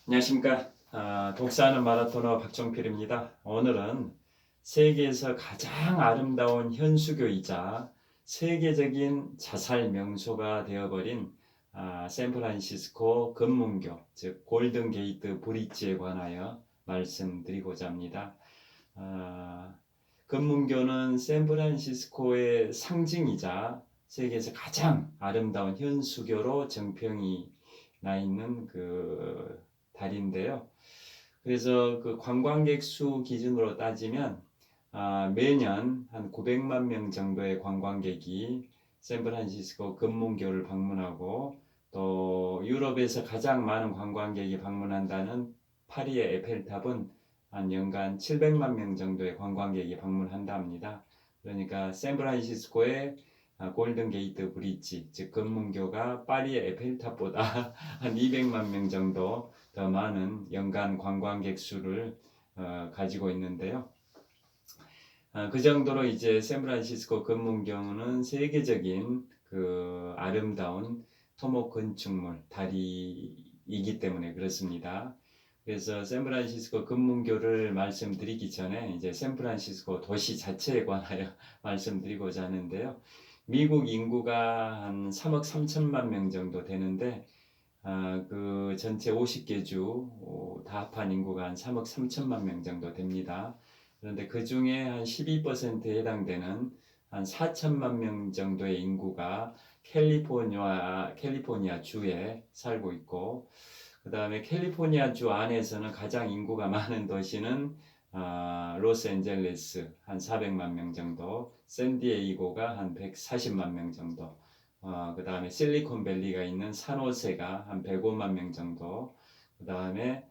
안녕하십니까. 독서하는 마라토너 박정필입니다. 오늘은 세계에서 가장 아름다운 현수교이자 세계적인 자살 명소가 되어버린 샌프란시스코 금문교, 즉 골든 게이트 브릿지에 관하여 말씀드리고자 합니다. 아, 금문교는 샌프란시스코의 상징이자 세계에서 가장 아름다운 현수교로 정평이 나 있는 그 달인데요. 그래서 그 관광객 수 기준으로 따지면 매년 한 900만 명 정도의 관광객이 샌프란시스코 금문교를 방문하고, 또 유럽에서 가장 많은 관광객이 방문한다는 파리의 에펠탑은 한 연간 700만 명 정도의 관광객이 방문한다 합니다. 그러니까 샌프란시스코의 골든 게이트 브릿지, 즉 금문교가 파리의 에펠탑보다 한 200만 명 정도 더 많은 연간 관광객 수를 가지고 있는데요. 그 정도로 이제 샌프란시스코 금문교는 세계적인 그 아름다운 토목 건축물 다리이기 때문에 그렇습니다. 그래서 샌프란시스코 금문교를 말씀드리기 전에 이제 샌프란시스코 도시 자체에 관하여 말씀드리고자 하는데요. 미국 인구가 한 3억 3천만 명 정도 되는데, 그 전체 50개 주 다 합한 인구가 한 3억 3천만 명 정도 됩니다. 그런데 그 중에 한 12%에 해당되는 한 4천만 명 정도의 인구가 캘리포니아 주에 살고 있고, 그 다음에 캘리포니아 주 안에서는 가장 인구가 많은 도시는 로스앤젤레스 한 400만 명 정도, 샌디에이고가 한 140만 명 정도, 그 다음에 실리콘밸리가 있는 산호세가 한 105만 명 정도, 그 다음에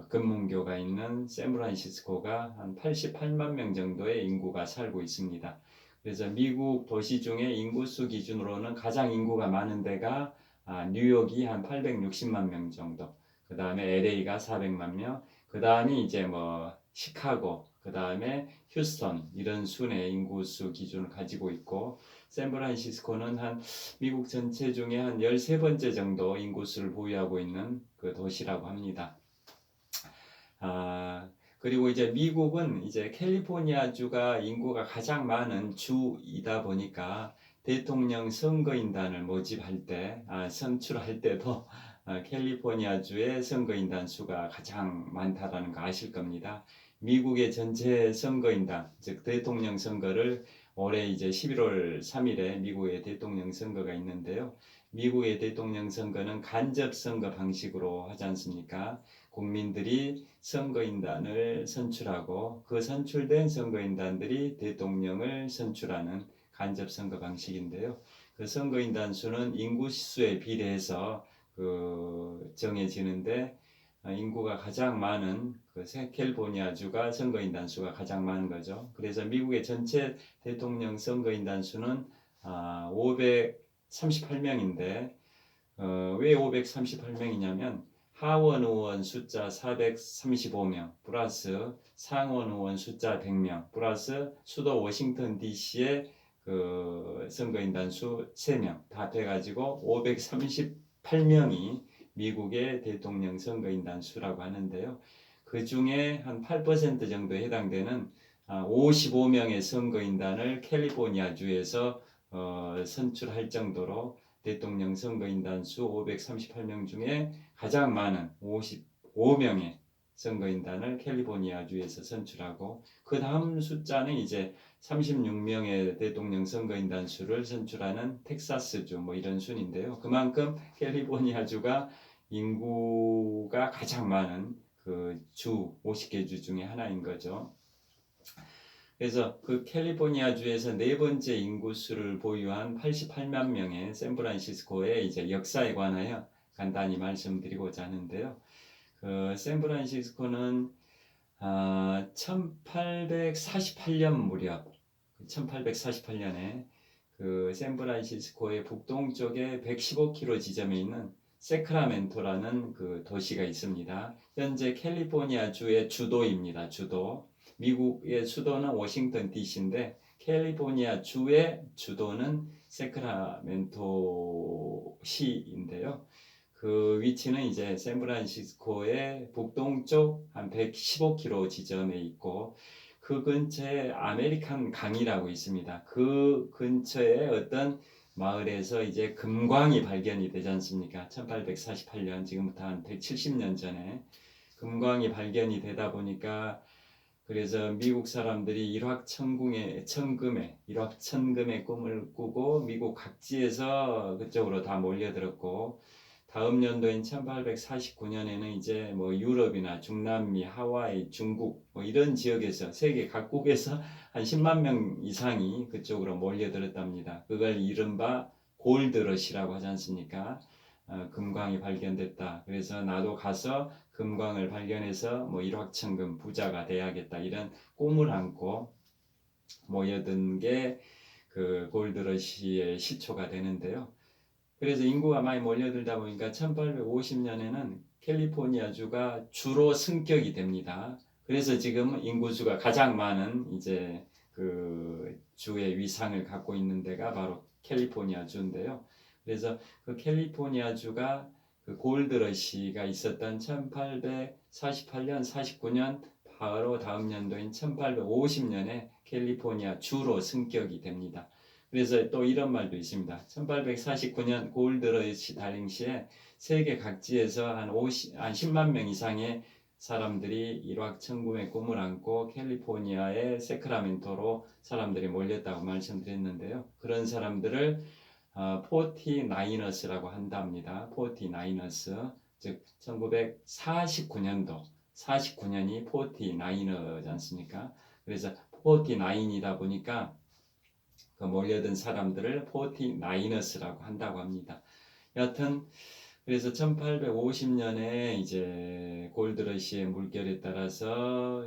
금문교가 있는 샌프란시스코가 한 88만 명 정도의 인구가 살고 있습니다. 그래서 미국 도시 중에 인구수 기준으로는 가장 인구가 많은 데가 뉴욕이 한 860만 명 정도, 그 다음에 LA가 400만 명, 그 다음이 이제 뭐 시카고, 그 다음에 휴스턴, 이런 순의 인구수 기준을 가지고 있고, 샌프란시스코는 한 미국 전체 중에 한 13번째 정도 인구수를 보유하고 있는 그 도시라고 합니다. 그리고 이제 미국은 이제 캘리포니아주가 인구가 가장 많은 주이다 보니까 대통령 선거인단을 모집할 때, 선출할 때도 캘리포니아주의 선거인단 수가 가장 많다라는 거 아실 겁니다. 미국의 전체 선거인단, 즉 대통령 선거를 올해 이제 11월 3일에 미국의 대통령 선거가 있는데요. 미국의 대통령 선거는 간접 선거 방식으로 하지 않습니까? 국민들이 선거인단을 선출하고 그 선출된 선거인단들이 대통령을 선출하는 간접 선거 방식인데요. 그 선거인단 수는 인구 수에 비례해서 정해지는데, 인구가 가장 많은 그 캘리포니아주가 선거인단 수가 가장 많은 거죠. 그래서 미국의 전체 대통령 선거인단 수는 538명인데, 왜 538명이냐면 하원 의원 숫자 435명 플러스 상원 의원 숫자 100명 플러스 수도 워싱턴 DC의 그 선거인단 수 3명 다 돼가지고 538명이 미국의 대통령 선거인단 수라고 하는데요. 그 중에 한 8% 정도에 해당되는 55명의 선거인단을 캘리포니아 주에서 선출할 정도로 대통령 선거인단 수 538명 중에 가장 많은 55명의 선거인단을 캘리포니아주에서 선출하고, 그 다음 숫자는 이제 36명의 대통령 선거인단 수를 선출하는 텍사스주 뭐 이런 순인데요. 그만큼 캘리포니아주가 인구가 가장 많은 그 주 50개 주 중에 하나인 거죠. 그래서 그 캘리포니아 주에서 네 번째 인구수를 보유한 88만 명의 샌프란시스코의 이제 역사에 관하여 간단히 말씀드리고자 하는데요. 그 샌프란시스코는 1848년 무렵, 1848년에 그 샌프란시스코의 북동쪽에 115km 지점에 있는 세크라멘토라는 그 도시가 있습니다. 현재 캘리포니아 주의 주도입니다. 주도. 미국의 수도는 워싱턴 DC인데 캘리포니아 주의 주도는 세크라멘토 시인데요. 그 위치는 이제 샌프란시스코의 북동쪽 한 115km 지점에 있고 그 근처에 아메리칸 강이라고 있습니다. 그 근처에 어떤 마을에서 이제 금광이 발견이 되지 않습니까? 1848년 지금부터 한 170년 전에 금광이 발견이 되다 보니까 그래서 미국 사람들이 일확천금의 꿈을 꾸고 미국 각지에서 그쪽으로 다 몰려들었고 다음 연도인 1849년에는 이제 뭐 유럽이나 중남미, 하와이, 중국 뭐 이런 지역에서 세계 각국에서 한 10만 명 이상이 그쪽으로 몰려들었답니다. 그걸 이른바 골드러시라고 하지 않습니까? 금광이 발견됐다. 그래서 나도 가서 금광을 발견해서 뭐 일확천금 부자가 돼야겠다 이런 꿈을 안고 모여든 게 그 골드러시의 시초가 되는데요. 그래서 인구가 많이 몰려들다 보니까 1850년에는 캘리포니아주가 주로 승격이 됩니다. 그래서 지금 인구수가 가장 많은 이제 그 주의 위상을 갖고 있는 데가 바로 캘리포니아주인데요. 그래서 그 캘리포니아주가 그 골드러시가 있었던 1848년, 49년 바로 다음 연도인 1850년에 캘리포니아 주로 승격이 됩니다. 그래서 또 이런 말도 있습니다. 1849년 골드러시 당시에 세계 각지에서 한 10만 명 이상의 사람들이 일확천금의 꿈을 안고 캘리포니아의 세크라멘토로 사람들이 몰렸다고 말씀드렸는데요. 그런 사람들을 포티나이너스라고 한답니다. 포티나이너스, 즉 49년이 포티나이너지 않습니까? 그래서 포티나인이다 보니까 그 몰려든 사람들을 포티나이너스라고 한다고 합니다. 여하튼 그래서 1850년에 이제 골드러시의 물결에 따라서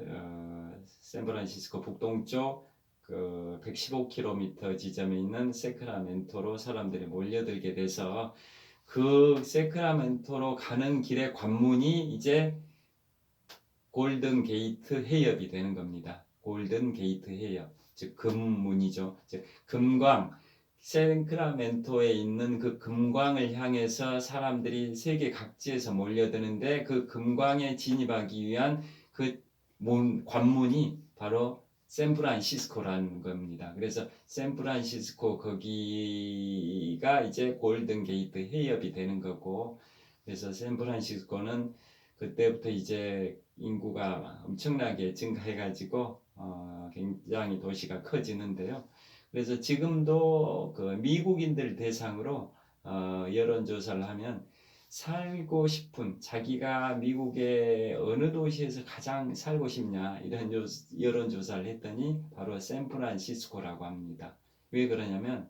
샌프란시스코 북동쪽 그 115km 지점에 있는 세크라멘토로 사람들이 몰려들게 돼서 그 세크라멘토로 가는 길의 관문이 이제 골든 게이트 해협이 되는 겁니다. 골든 게이트 해협, 즉 금문이죠. 즉 금광, 세크라멘토에 있는 그 금광을 향해서 사람들이 세계 각지에서 몰려드는데 그 금광에 진입하기 위한 그 관문이 바로 샌프란시스코라는 겁니다. 그래서 샌프란시스코 거기가 이제 골든 게이트 해협이 되는 거고, 그래서 샌프란시스코는 그때부터 이제 인구가 엄청나게 증가해가지고 굉장히 도시가 커지는데요. 그래서 지금도 그 미국인들 대상으로 여론조사를 하면 살고 싶은 자기가 미국의 어느 도시에서 가장 살고 싶냐 이런 여론조사를 했더니 바로 샌프란시스코라고 합니다. 왜 그러냐면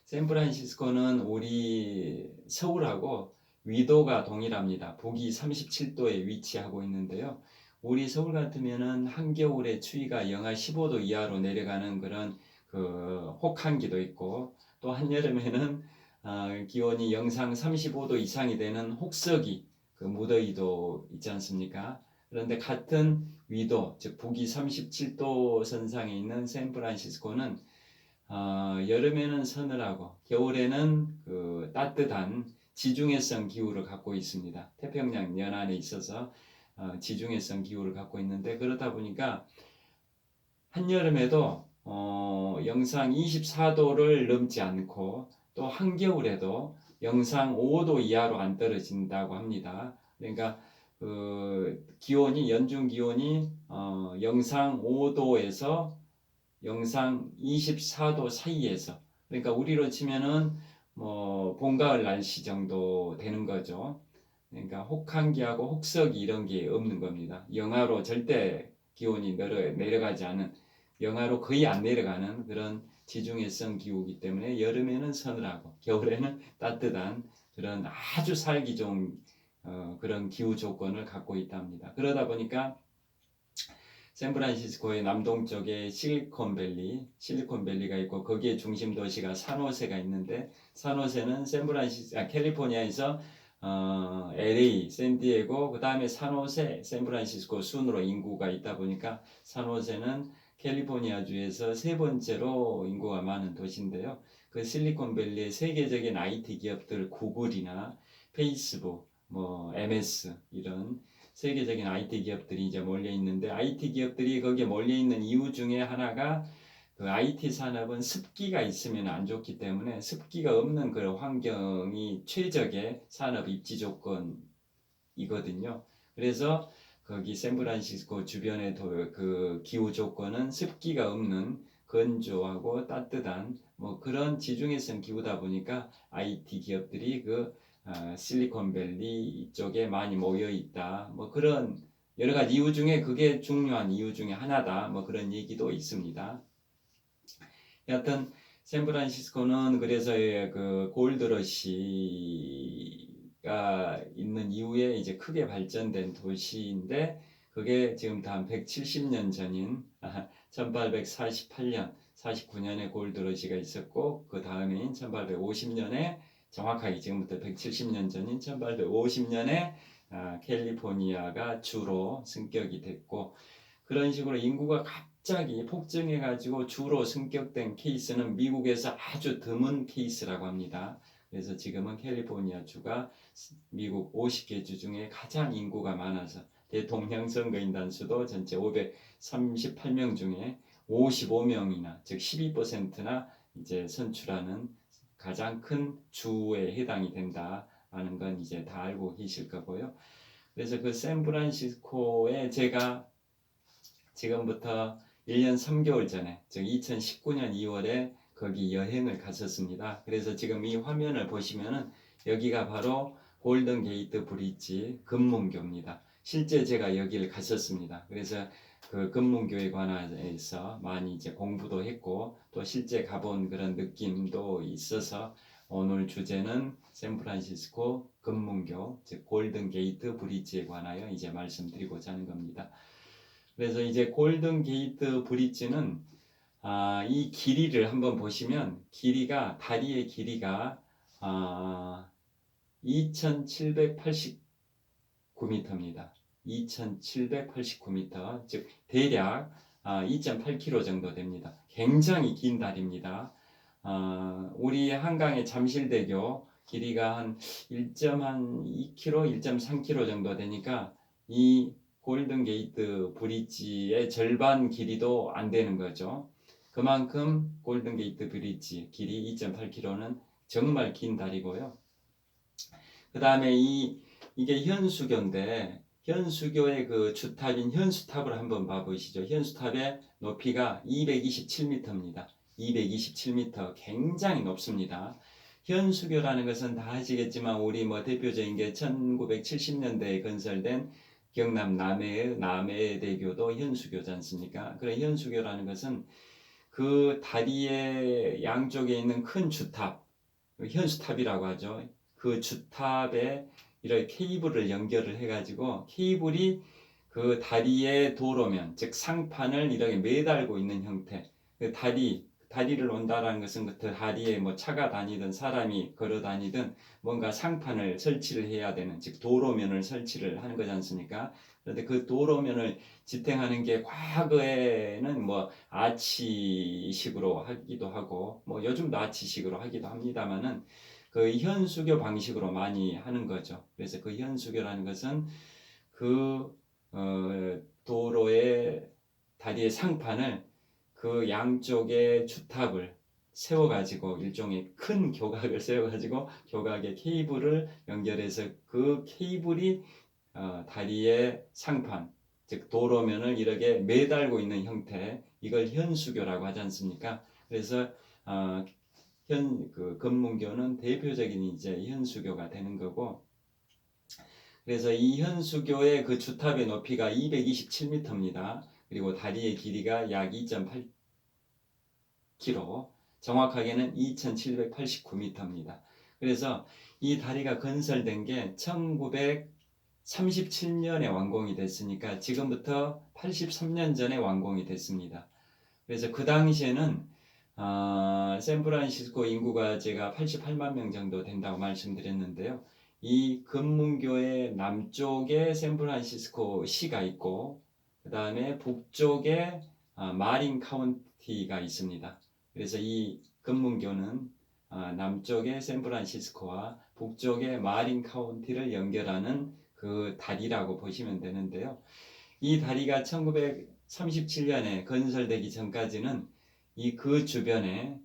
샌프란시스코는 우리 서울하고 위도가 동일합니다. 북위 37도에 위치하고 있는데요. 우리 서울 같으면은 한겨울에 추위가 영하 15도 이하로 내려가는 그런 그 혹한기도 있고 또 한여름에는 기온이 영상 35도 이상이 되는 혹서기 그 무더위도 있지 않습니까? 그런데 같은 위도 즉 북위 37도 선상에 있는 샌프란시스코는 여름에는 서늘하고 겨울에는 그 따뜻한 지중해성 기후를 갖고 있습니다. 태평양 연안에 있어서 지중해성 기후를 갖고 있는데 그러다 보니까 한여름에도 영상 24도를 넘지 않고 또 한겨울에도 영상 5도 이하로 안 떨어진다고 합니다. 그러니까 그 기온이 연중 기온이 영상 5도에서 영상 24도 사이에서 그러니까 우리로 치면은 뭐 봄 가을 날씨 정도 되는 거죠. 그러니까 혹한기하고 혹서기 이런 게 없는 겁니다. 영하로 절대 기온이 내려가지 않은 영하로 거의 안 내려가는 그런 지중해성 기후이기 때문에 여름에는 서늘하고 겨울에는 따뜻한 그런 아주 살기 좋은 그런 기후 조건을 갖고 있답니다. 그러다 보니까 샌프란시스코의 남동쪽에 실리콘밸리가 있고 거기에 중심 도시가 산호세가 있는데 산호세는 캘리포니아에서 LA, 샌디에고, 그 다음에 산호세, 샌프란시스코 순으로 인구가 있다 보니까 산호세는 캘리포니아주에서 세 번째로 인구가 많은 도시인데요. 그 실리콘밸리의 세계적인 IT 기업들 구글이나 페이스북, 뭐 MS 이런 세계적인 IT 기업들이 이제 몰려 있는데 IT 기업들이 거기에 몰려 있는 이유 중에 하나가 그 IT 산업은 습기가 있으면 안 좋기 때문에 습기가 없는 그런 환경이 최적의 산업 입지 조건이거든요. 그래서 거기 샌프란시스코 주변의 그 기후 조건은 습기가 없는 건조하고 따뜻한 뭐 그런 지중해성 기후다 보니까 IT 기업들이 그 실리콘밸리 이쪽에 많이 모여 있다. 뭐 그런 여러 가지 이유 중에 그게 중요한 이유 중에 하나다. 뭐 그런 얘기도 있습니다. 여하튼 샌프란시스코는 그래서 그 골드러시가 있는 이후에 이제 크게 발전된 도시인데 그게 지금 한 170년 전인 1848년, 49년에 골드러시가 있었고 그 다음에인 1850년에 정확하게 지금부터 170년 전인 1850년에 캘리포니아가 주로 승격이 됐고 그런 식으로 인구가 갑자기 폭증해가지고 주로 승격된 케이스는 미국에서 아주 드문 케이스라고 합니다. 그래서 지금은 캘리포니아 주가 미국 50개 주 중에 가장 인구가 많아서 대통령 선거인 단수도 전체 538명 중에 55명이나 즉 12%나 이제 선출하는 가장 큰 주에 해당이 된다라는 건 이제 다 알고 계실 거고요. 그래서 그 샌프란시스코에 제가 지금부터 1년 3개월 전에 즉 2019년 2월에 거기 여행을 갔었습니다. 그래서 지금 이 화면을 보시면은 여기가 바로 골든 게이트 브릿지 금문교입니다. 실제 제가 여기를 갔었습니다. 그래서 그 금문교에 관해서 많이 이제 공부도 했고 또 실제 가본 그런 느낌도 있어서 오늘 주제는 샌프란시스코 금문교 즉 골든 게이트 브릿지에 관하여 이제 말씀드리고자 하는 겁니다. 그래서 이제 골든 게이트 브릿지는 이 길이를 한번 보시면 길이가 다리의 길이가 2,789m입니다. 2,789m 즉 대략 2.8km 정도 됩니다. 굉장히 긴 다리입니다. 우리 한강의 잠실대교 길이가 한 1.2km, 1.3km 정도 되니까 이 골든 게이트 브릿지의 절반 길이도 안 되는 거죠. 그만큼 골든 게이트 브릿지 길이 2.8km는 정말 긴 다리고요. 그 다음에 이게 현수교인데 현수교의 그 주탑인 현수탑을 한번 봐보시죠. 현수탑의 높이가 227m입니다. 227m 굉장히 높습니다. 현수교라는 것은 다 아시겠지만 우리 뭐 대표적인 게 1970년대에 건설된 경남 남해대교도 현수교지 않습니까? 그래 현수교라는 것은 그 다리의 양쪽에 있는 큰 주탑, 현수탑이라고 하죠. 그 주탑에 이렇게 케이블을 연결을 해가지고 케이블이 그 다리의 도로면, 즉 상판을 이렇게 매달고 있는 형태. 그 다리를 온다라는 것은 그 다리에 뭐 차가 다니든 사람이 걸어 다니든 뭔가 상판을 설치를 해야 되는, 즉 도로면을 설치를 하는 거지 않습니까? 그런데 그 도로면을 지탱하는 게 과거에는 뭐 아치식으로 하기도 하고 뭐 요즘도 아치식으로 하기도 합니다만은 그 현수교 방식으로 많이 하는 거죠. 그래서 그 현수교라는 것은 그 도로의 다리의 상판을 그 양쪽의 주탑을 세워가지고 일종의 큰 교각을 세워가지고 교각에 케이블을 연결해서 그 케이블이 다리의 상판 즉 도로면을 이렇게 매달고 있는 형태 이걸 현수교라고 하지 않습니까? 그래서 그 금문교는 대표적인 이제 현수교가 되는 거고 그래서 이 현수교의 그 주탑의 높이가 227m입니다. 그리고 다리의 길이가 약 2.8km, 정확하게는 2,789m입니다. 그래서 이 다리가 건설된 게 1937년에 완공이 됐으니까 지금부터 83년 전에 완공이 됐습니다. 그래서 그 당시에는 샌프란시스코 인구가 제가 88만 명 정도 된다고 말씀드렸는데요. 이 금문교의 남쪽에 샌프란시스코 시가 있고 그 다음에 북쪽에 마린 카운티가 있습니다. 그래서 이 금문교는 남쪽의 샌프란시스코와 북쪽의 마린 카운티를 연결하는 그 다리라고 보시면 되는데요. 이 다리가 1937년에 건설되기 전까지는 그 주변에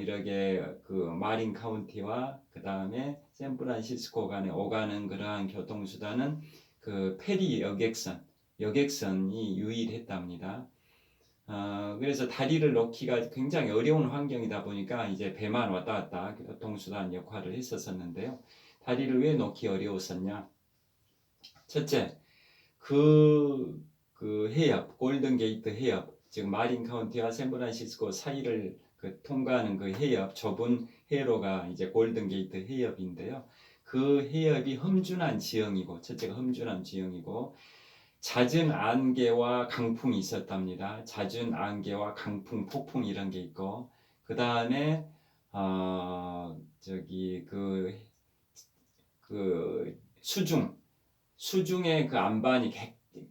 이렇게 그 마린 카운티와 그 다음에 샌프란시스코 간에 오가는 그러한 교통수단은 그 페리 여객선이 유일했답니다. 그래서 다리를 놓기가 굉장히 어려운 환경이다 보니까 이제 배만 왔다 갔다 교통수단 역할을 했었는데요. 다리를 왜 놓기 어려웠었냐? 첫째, 그 해협, 골든 게이트 해협, 즉 마린 카운티와 샌프란시스코 사이를 통과하는 그 해협, 좁은 해로가 이제 골든 게이트 해협인데요. 그 해협이 험준한 지형이고, 첫째가 험준한 지형이고, 잦은 안개와 강풍이 있었답니다. 잦은 안개와 강풍, 폭풍 이런 게 있고, 그 다음에 저기 그 수중의 그 안반이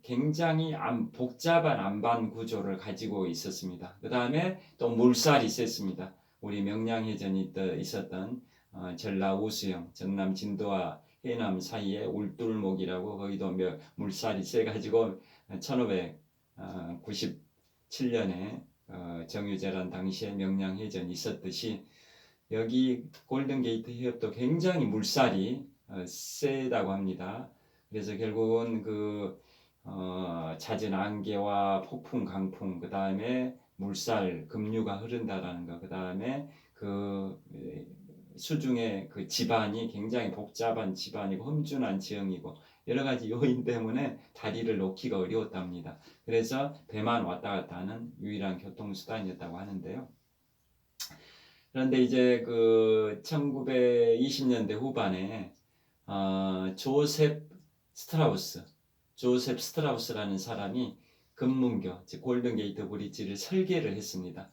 굉장히 복잡한 안반 구조를 가지고 있었습니다. 그 다음에 또 물살이 셌습니다. 우리 명량해전이 있었던 전라우수영, 전남 진도와 해남 사이에 울돌목이라고 거기도 물살이 세가지고 1597년에 정유재란 당시에 명량해전이 있었듯이 여기 골든게이트 해협도 굉장히 물살이 세다고 합니다. 그래서 결국은 잦은 안개와 폭풍, 강풍, 그 다음에 물살, 급류가 흐른다라는 거, 그 다음에 수중의 그 지반이 굉장히 복잡한 지반이고 험준한 지형이고 여러 가지 요인 때문에 다리를 놓기가 어려웠답니다. 그래서 배만 왔다 갔다 하는 유일한 교통수단이었다고 하는데요. 그런데 이제 그 1920년대 후반에 조셉 스트라우스라는 사람이 금문교, 즉 골든게이트 브릿지를 설계를 했습니다.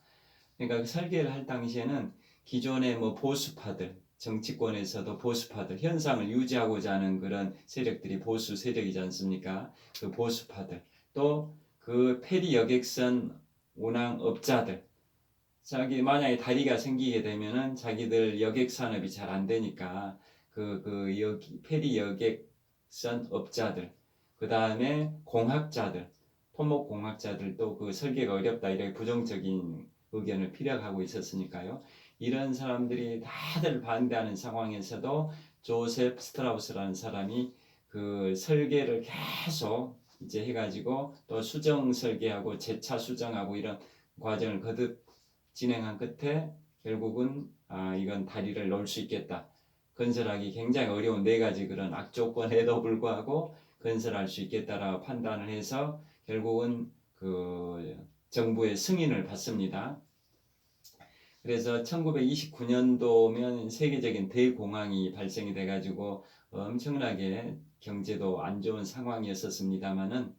그러니까 그 설계를 할 당시에는 기존의 보수파들, 정치권에서도 보수파들, 현상을 유지하고자 하는 그런 세력들이 보수 세력이지 않습니까? 그 보수파들, 또 그 페리 여객선 운항업자들, 만약에 다리가 생기게 되면은 자기들 여객 산업이 잘 안 되니까 페리 여객선 업자들, 그 다음에 공학자들, 토목 공학자들도 그 설계가 어렵다 이렇게 부정적인 의견을 피력하고 있었으니까요. 이런 사람들이 다들 반대하는 상황에서도 조셉 스트라우스라는 사람이 그 설계를 계속 이제 해가지고 또 수정 설계하고 재차 수정하고 이런 과정을 거듭 진행한 끝에 결국은 이건 다리를 놓을 수 있겠다. 건설하기 굉장히 어려운 네 가지 그런 악조건에도 불구하고 건설할 수 있겠다라고 판단을 해서 결국은 그 정부의 승인을 받습니다. 그래서 1929년도면 세계적인 대공황이 발생이 돼가지고 엄청나게 경제도 안 좋은 상황이었었습니다만은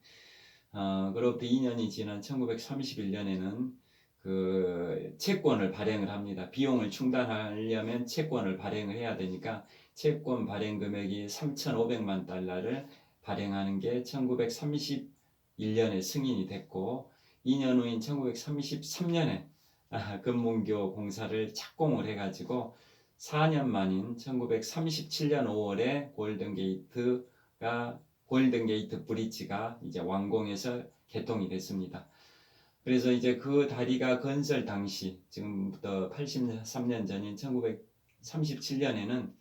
그로부터 2년이 지난 1931년에는 그 채권을 발행을 합니다. 비용을 충당하려면 채권을 발행을 해야 되니까 채권 발행 금액이 3,500만 달러를 발행하는 게 1931년에 승인이 됐고 2년 후인 1933년에 금문교 공사를 착공을 해가지고 4년 만인 1937년 5월에 골든게이트 브릿지가 이제 완공해서 개통이 됐습니다. 그래서 이제 그 다리가 건설 당시 지금부터 83년 전인 1937년에는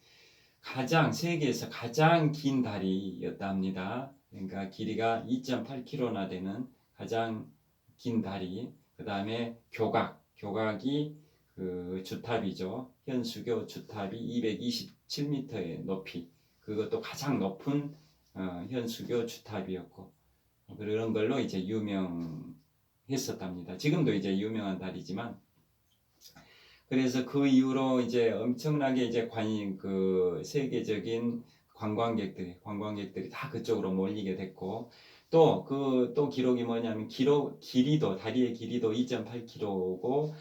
세계에서 가장 긴 다리였다 합니다. 그러니까 길이가 2.8km나 되는 가장 긴 다리. 그 다음에 교각이 그 주탑이죠. 현수교 주탑이 227m의 높이. 그것도 가장 높은 현수교 주탑이었고 그런 걸로 이제 유명했었답니다. 지금도 이제 유명한 다리지만 그래서 그 이후로 이제 엄청나게 이제 그 세계적인 관광객들이 다 그쪽으로 몰리게 됐고 또 기록이 뭐냐면 다리의 길이도 2.8km고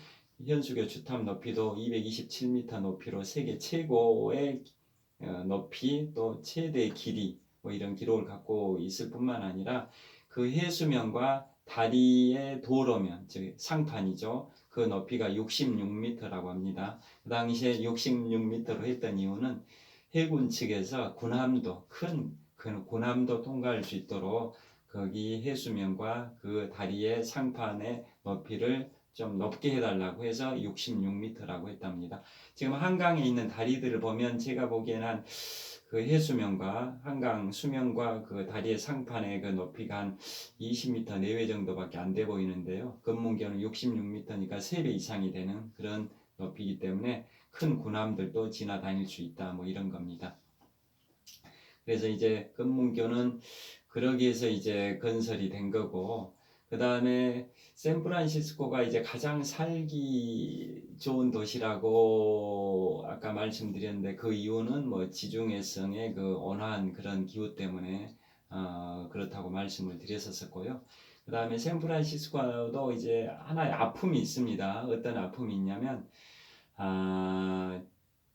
현수교 주탑 높이도 227m 높이로 세계 최고의 높이 또 최대 길이 이런 기록을 갖고 있을 뿐만 아니라 그 해수면과 다리의 도로면 즉 상판이죠. 그 높이가 66m라고 합니다. 그 당시에 66m로 했던 이유는 해군 측에서 군함도 큰 군함도 통과할 수 있도록 거기 해수면과 그 다리의 상판의 높이를 좀 높게 해달라고 해서 66m라고 했답니다. 지금 한강에 있는 다리들을 보면 제가 보기에는 한 그 해수면과 한강 수면과 그 다리의 상판의 그 높이가 한 20m 내외 정도밖에 안 돼 보이는데요. 금문교는 66m니까 3배 이상이 되는 그런 높이이기 때문에 큰 군함들도 지나다닐 수 있다 뭐 이런 겁니다. 그래서 이제 금문교는 그러기 위해서 이제 건설이 된 거고, 그 다음에 샌프란시스코가 이제 가장 살기 좋은 도시라고 아까 말씀드렸는데 그 이유는 뭐 지중해성의 그 온화한 그런 기후 때문에 그렇다고 말씀을 드렸었고요. 그 다음에 샌프란시스코도 이제 하나의 아픔이 있습니다. 어떤 아픔이 있냐면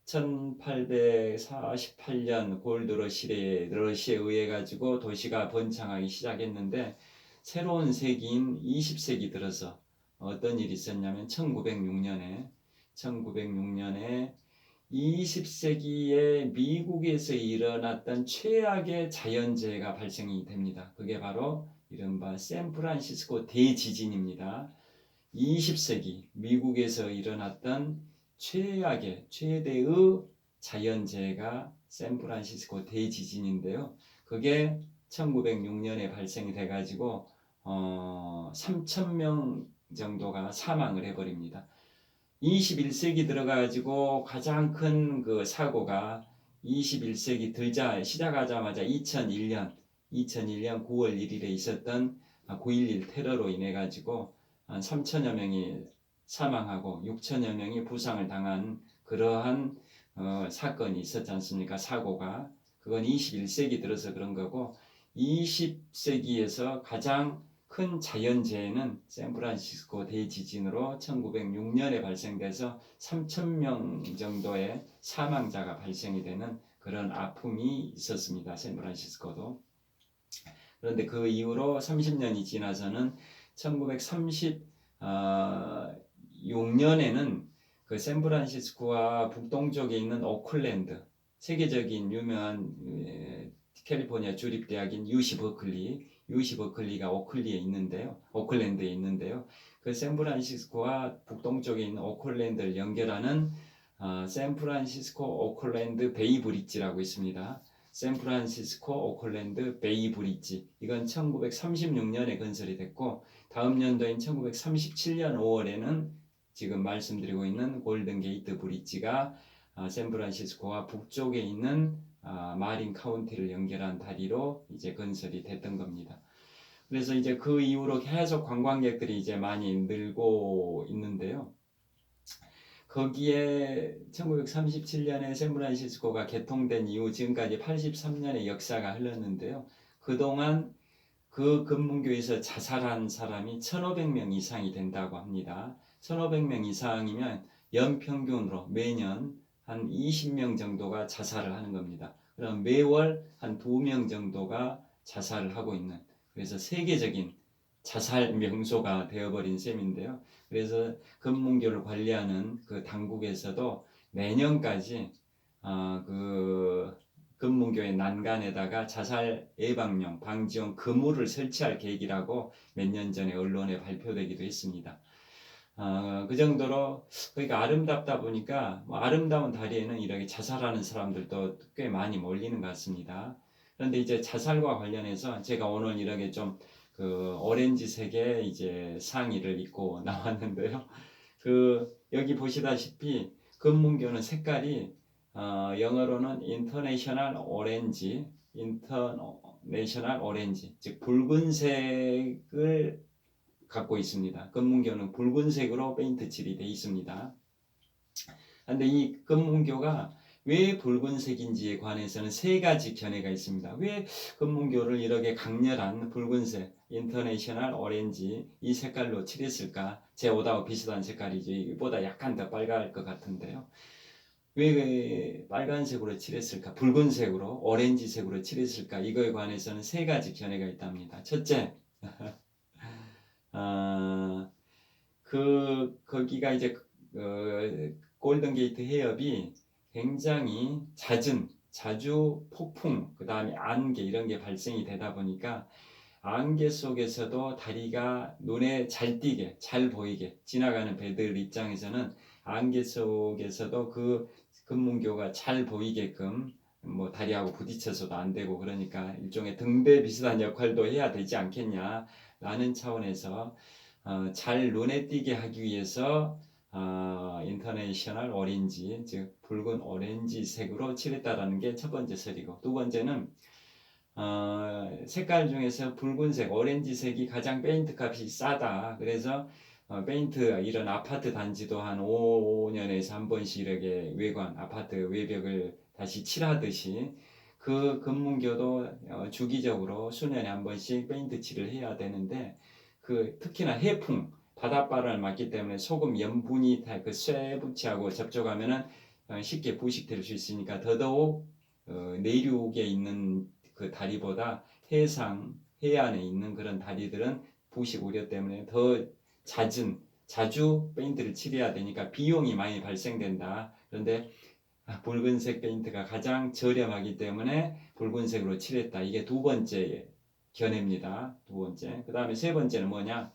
1848년 골드러시에 의해 가지고 도시가 번창하기 시작했는데 새로운 세기인 20세기 들어서 어떤 일이 있었냐면 1906년에 20세기에 미국에서 일어났던 최악의 자연재해가 발생이 됩니다. 그게 바로 이른바 샌프란시스코 대지진입니다. 20세기 미국에서 일어났던 최대의 자연재해가 샌프란시스코 대지진인데요. 그게 1906년에 발생이 돼가지고 3,000명 정도가 사망을 해버립니다. 21세기 들어가지고 가장 큰 그 사고가 21세기 시작하자마자 2001년 9월 1일에 있었던 9.11 테러로 인해 가지고 한 3천여 명이 사망하고 6천여 명이 부상을 당한 그러한 사건이 있었지 않습니까? 사고가. 그건 21세기 들어서 그런 거고 20세기에서 가장 큰 자연재해는 샌프란시스코 대지진으로 1906년에 발생돼서 3,000명 정도의 사망자가 발생이 되는 그런 아픔이 있었습니다. 샌프란시스코도. 그런데 그 이후로 30년이 지나서는 1936년에는 그 샌프란시스코와 북동쪽에 있는 오클랜드, 세계적인 유명한 캘리포니아 주립대학인 UC 버클리가 오클랜드에 있는데요. 그 샌프란시스코와 북동쪽에 있는 오클랜드를 연결하는 샌프란시스코 오클랜드 베이 브릿지라고 있습니다. 샌프란시스코 오클랜드 베이 브릿지. 이건 1936년에 건설이 됐고 다음 연도인 1937년 5월에는 지금 말씀드리고 있는 골든 게이트 브릿지가 샌프란시스코와 북쪽에 있는 마린 카운티를 연결한 다리로 이제 건설이 됐던 겁니다. 그래서 이제 그 이후로 계속 관광객들이 이제 많이 늘고 있는데요. 거기에 1937년에 샌프란시스코가 개통된 이후 지금까지 83년의 역사가 흘렀는데요. 그동안 그 금문교에서 자살한 사람이 1,500명 이상이 된다고 합니다. 1,500명 이상이면 연평균으로 매년 한 20명 정도가 자살을 하는 겁니다. 그럼 매월 한 2명 정도가 자살을 하고 있는, 그래서 세계적인 자살 명소가 되어버린 셈인데요. 그래서 금문교를 관리하는 그 당국에서도 내년까지 그 금문교의 난간에다가 자살 예방용 방지용 그물을 설치할 계획이라고 몇 년 전에 언론에 발표되기도 했습니다. 그 정도로 그러니까 아름답다 보니까 뭐 아름다운 다리에는 이렇게 자살하는 사람들도 꽤 많이 몰리는 것 같습니다. 그런데 이제 자살과 관련해서 제가 오늘 이렇게 좀 그 오렌지색의 이제 상의를 입고 나왔는데요. 그 여기 보시다시피 금문교는 색깔이 영어로는 인터내셔널 오렌지, 즉 붉은색을 갖고 있습니다. 금문교는 붉은색으로 페인트 칠이 되어 있습니다. 그런데 이 금문교가 왜 붉은색인지에 관해서는 세 가지 견해가 있습니다. 왜 금문교를 이렇게 강렬한 붉은색, 인터내셔널 오렌지 이 색깔로 칠했을까? 제 옷하고 비슷한 색깔이죠. 이보다 약간 더 빨갈 것 같은데요. 왜 빨간색으로 칠했을까? 붉은색으로, 오렌지색으로 칠했을까? 이거에 관해서는 세 가지 견해가 있답니다. 첫째, 거기가 이제 골든 게이트 해협이 굉장히 자주 폭풍, 그 다음에 안개 이런 게 발생이 되다 보니까 안개 속에서도 다리가 눈에 잘 띄게, 잘 보이게 지나가는 배들 입장에서는 안개 속에서도 그 금문교가 잘 보이게끔 뭐 다리하고 부딪혀서도 안 되고 그러니까 일종의 등대 비슷한 역할도 해야 되지 않겠냐라는 차원에서 잘 눈에 띄게 하기 위해서 인터내셔널 오렌지, 즉 붉은 오렌지색으로 칠했다라는 게 첫 번째 설이고, 두 번째는 색깔 중에서 붉은색, 오렌지색이 가장 페인트 값이 싸다. 그래서 페인트 이런 아파트 단지도 한 5년에서 한 번씩 이렇게 외관, 아파트 외벽을 다시 칠하듯이 그 금문교도 주기적으로 수년에 한 번씩 페인트 칠을 해야 되는데 특히나 해풍, 바닷바람을 맞기 때문에 소금 염분이 그 쇠붙이하고 접촉하면은 쉽게 부식될 수 있으니까 더더욱 내륙에 있는 그 다리보다 해안에 있는 그런 다리들은 부식 우려 때문에 더 자주 페인트를 칠해야 되니까 비용이 많이 발생된다. 그런데 붉은색 페인트가 가장 저렴하기 때문에 붉은색으로 칠했다. 이게 두 번째 견해입니다. 두 번째. 그 다음에 세 번째는 뭐냐?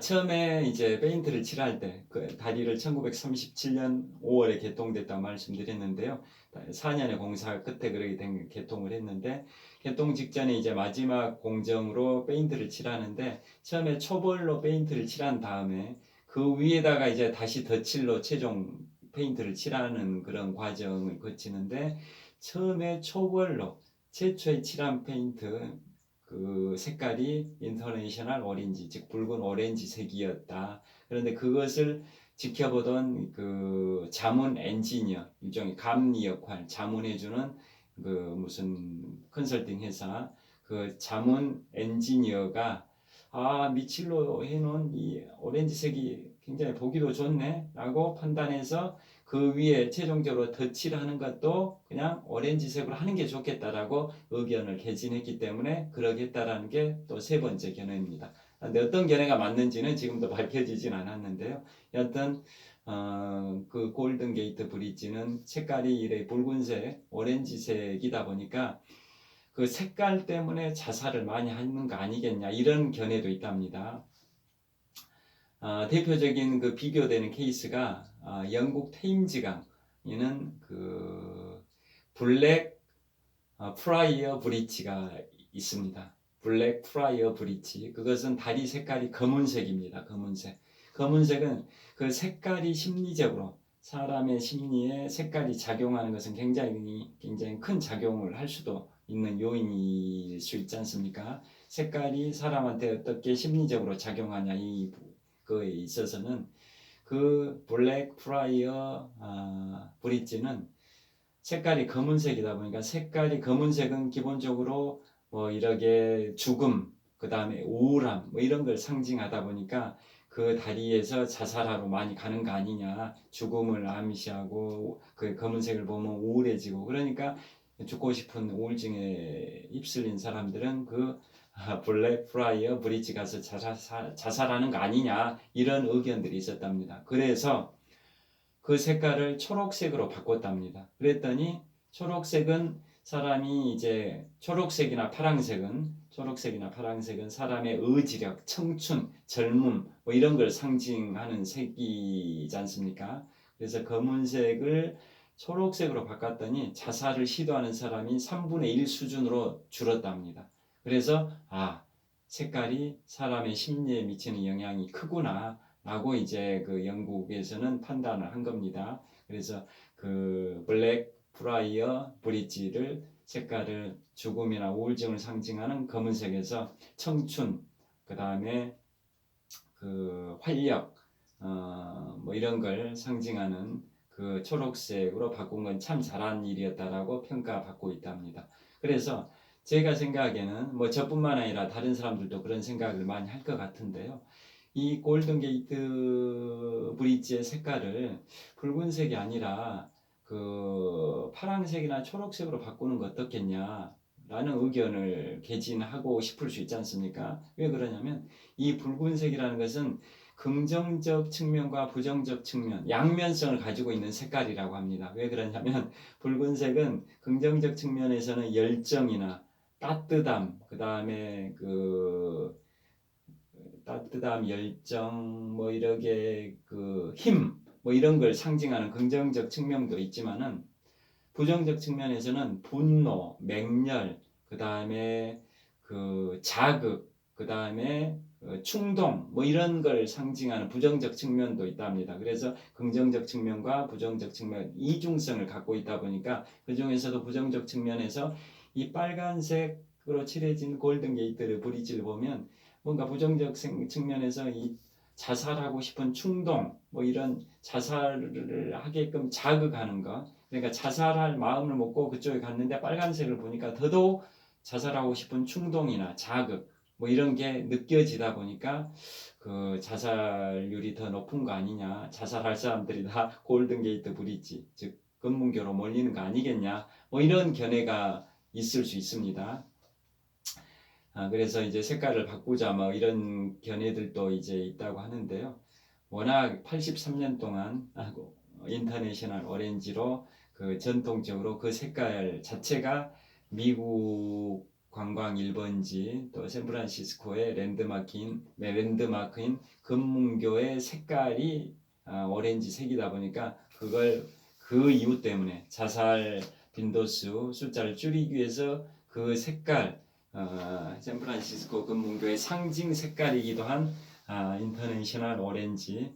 처음에 이제 페인트를 칠할 때 그 다리를 1937년 5월에 개통됐다고 말씀드렸는데요. 4년의 공사 끝에 그렇게 개통을 했는데 개통 직전에 이제 마지막 공정으로 페인트를 칠하는데 처음에 초벌로 페인트를 칠한 다음에 그 위에다가 이제 다시 덧칠로 최종 페인트를 칠하는 그런 과정을 거치는데 처음에 초벌로 최초의 칠한 페인트 그 색깔이 인터내셔널 오렌지, 즉 붉은 오렌지색이었다. 그런데 그것을 지켜보던 그 자문 엔지니어, 일종의 감리 역할, 자문해주는 그 무슨 컨설팅 회사, 그 자문 엔지니어가 미칠로 해놓은 이 오렌지색이 굉장히 보기도 좋네라고 판단해서 그 위에 최종적으로 덧칠하는 것도 그냥 오렌지색으로 하는 게 좋겠다라고 의견을 개진했기 때문에 그러겠다라는 게 또 세 번째 견해입니다. 근데 어떤 견해가 맞는지는 지금도 밝혀지진 않았는데요. 여튼 그 골든 게이트 브릿지는 색깔이 이래 붉은색, 오렌지색이다 보니까 그 색깔 때문에 자살을 많이 하는 거 아니겠냐 이런 견해도 있답니다. 대표적인 그 비교되는 케이스가 영국 테임즈강 이는 그 블랙 프라이어 브릿지가 있습니다. 블랙 프라이어 브릿지 그것은 다리 색깔이 검은색입니다. 검은색은 그 색깔이 심리적으로 사람의 심리에 색깔이 작용하는 것은 굉장히 큰 작용을 할 수도 있는 요인일 수 있지 않습니까? 색깔이 사람한테 어떻게 심리적으로 작용하냐 이거에 있어서는 그 블랙 프라이어 브릿지는 색깔이 검은색이다 보니까 색깔이 검은색은 기본적으로 뭐 이렇게 죽음, 그 다음에 우울함 뭐 이런 걸 상징하다 보니까 그 다리에서 자살하러 많이 가는 거 아니냐, 죽음을 암시하고 그 검은색을 보면 우울해지고 그러니까 죽고 싶은 우울증에 휩쓸린 사람들은 그 블랙 프라이어 브릿지 가서 자살하는 거 아니냐 이런 의견들이 있었답니다. 그래서 그 색깔을 초록색으로 바꿨답니다. 그랬더니 초록색은 사람이 이제 초록색이나 파랑색은 사람의 의지력, 청춘, 젊음 뭐 이런 걸 상징하는 색이지 않습니까? 그래서 검은색을 초록색으로 바꿨더니 자살을 시도하는 사람이 3분의 1 수준으로 줄었답니다. 그래서 색깔이 사람의 심리에 미치는 영향이 크구나 라고 이제 그 영국에서는 판단을 한 겁니다. 그래서 그 블랙 프라이어 브릿지를 색깔을 죽음이나 우울증을 상징하는 검은색에서 청춘, 그 다음에 그 활력, 뭐 이런 걸 상징하는 그 초록색으로 바꾼 건 참 잘한 일이었다라고 평가받고 있답니다. 그래서 제가 생각에는 뭐 저뿐만 아니라 다른 사람들도 그런 생각을 많이 할 것 같은데요. 이 골든 게이트 브릿지의 색깔을 붉은색이 아니라 그 파란색이나 초록색으로 바꾸는 거 어떻겠냐 라는 의견을 개진하고 싶을 수 있지 않습니까? 왜 그러냐면 이 붉은색이라는 것은 긍정적 측면과 부정적 측면, 양면성을 가지고 있는 색깔이라고 합니다. 왜 그러냐면 붉은색은 긍정적 측면에서는 열정이나 따뜻함, 그 다음에 따뜻함, 열정, 뭐 이렇게 힘, 뭐 이런 걸 상징하는 긍정적 측면도 있지만은 부정적 측면에서는 분노, 맹렬, 그 다음에 자극, 그 다음에 충동, 뭐 이런 걸 상징하는 부정적 측면도 있답니다. 그래서 긍정적 측면과 부정적 측면 이중성을 갖고 있다 보니까 그 중에서도 부정적 측면에서 이 빨간색으로 칠해진 골든 게이트 브릿지를 보면 뭔가 부정적 측면에서 이 자살하고 싶은 충동, 뭐 이런 자살을 하게끔 자극하는 것. 그러니까 자살할 마음을 먹고 그쪽에 갔는데 빨간색을 보니까 더더욱 자살하고 싶은 충동이나 자극, 뭐 이런 게 느껴지다 보니까 그 자살률이 더 높은 거 아니냐. 자살할 사람들이 다 골든 게이트 브릿지, 즉 금문교로 몰리는 거 아니겠냐. 뭐 이런 견해가 있을 수 있습니다. 그래서 이제 색깔을 바꾸자 뭐 이런 견해들도 이제 있다고 하는데요. 워낙 83년 동안 인터내셔널 오렌지로 전통적으로 그 색깔 자체가 미국 관광 1번지 또 샌프란시스코의 랜드마크인 금문교의 색깔이 오렌지색이다 보니까 그걸 그 이유 때문에 자살 빈도수 숫자를 줄이기 위해서 그 색깔 샌프란시스코 금문교의 상징 색깔이기도 한 인터내셔널 오렌지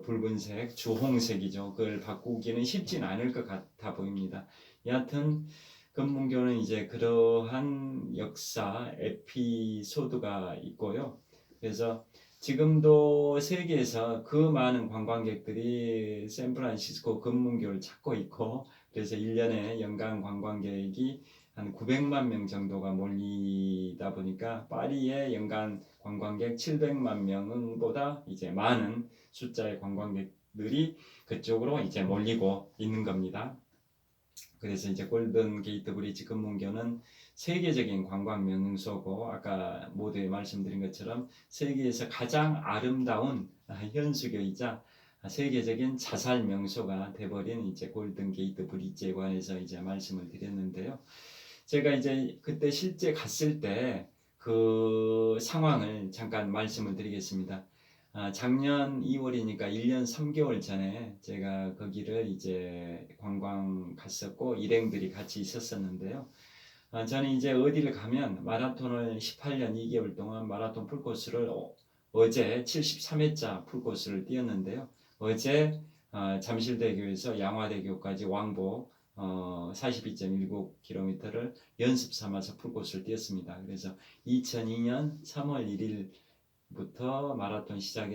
붉은색 주홍색이죠. 그걸 바꾸기는 쉽진 않을 것 같아 보입니다. 여하튼 금문교는 이제 그러한 역사 에피소드가 있고요. 그래서 지금도 세계에서 그 많은 관광객들이 샌프란시스코 금문교를 찾고 있고 그래서 1년에 연간 관광객이 한 900만 명 정도가 몰리다 보니까 파리의 연간 관광객 700만 명보다 이제 많은 숫자의 관광객들이 그쪽으로 이제 몰리고 있는 겁니다. 그래서 이제 골든 게이트 브릿지 금문교는 세계적인 관광 명소고 아까 모두에 말씀드린 것처럼 세계에서 가장 아름다운 현수교이자 세계적인 자살 명소가 돼버린 이제 골든 게이트 브릿지에 관해서 이제 말씀을 드렸는데요. 제가 이제 그때 실제 갔을 때 그 상황을 잠깐 말씀을 드리겠습니다. 작년 2월이니까 1년 3개월 전에 제가 거기를 이제 관광 갔었고 일행들이 같이 있었었는데요. 저는 이제 어디를 가면 마라톤을 18년 2개월 동안 마라톤 풀코스를 어제 73회차 풀코스를 뛰었는데요. 어제 잠실대교에서 양화대교까지 왕복 42.19km를 연습 삼아서 풀코스를 뛰었습니다. 그래서 2002년 3월 1일부터 마라톤 시작해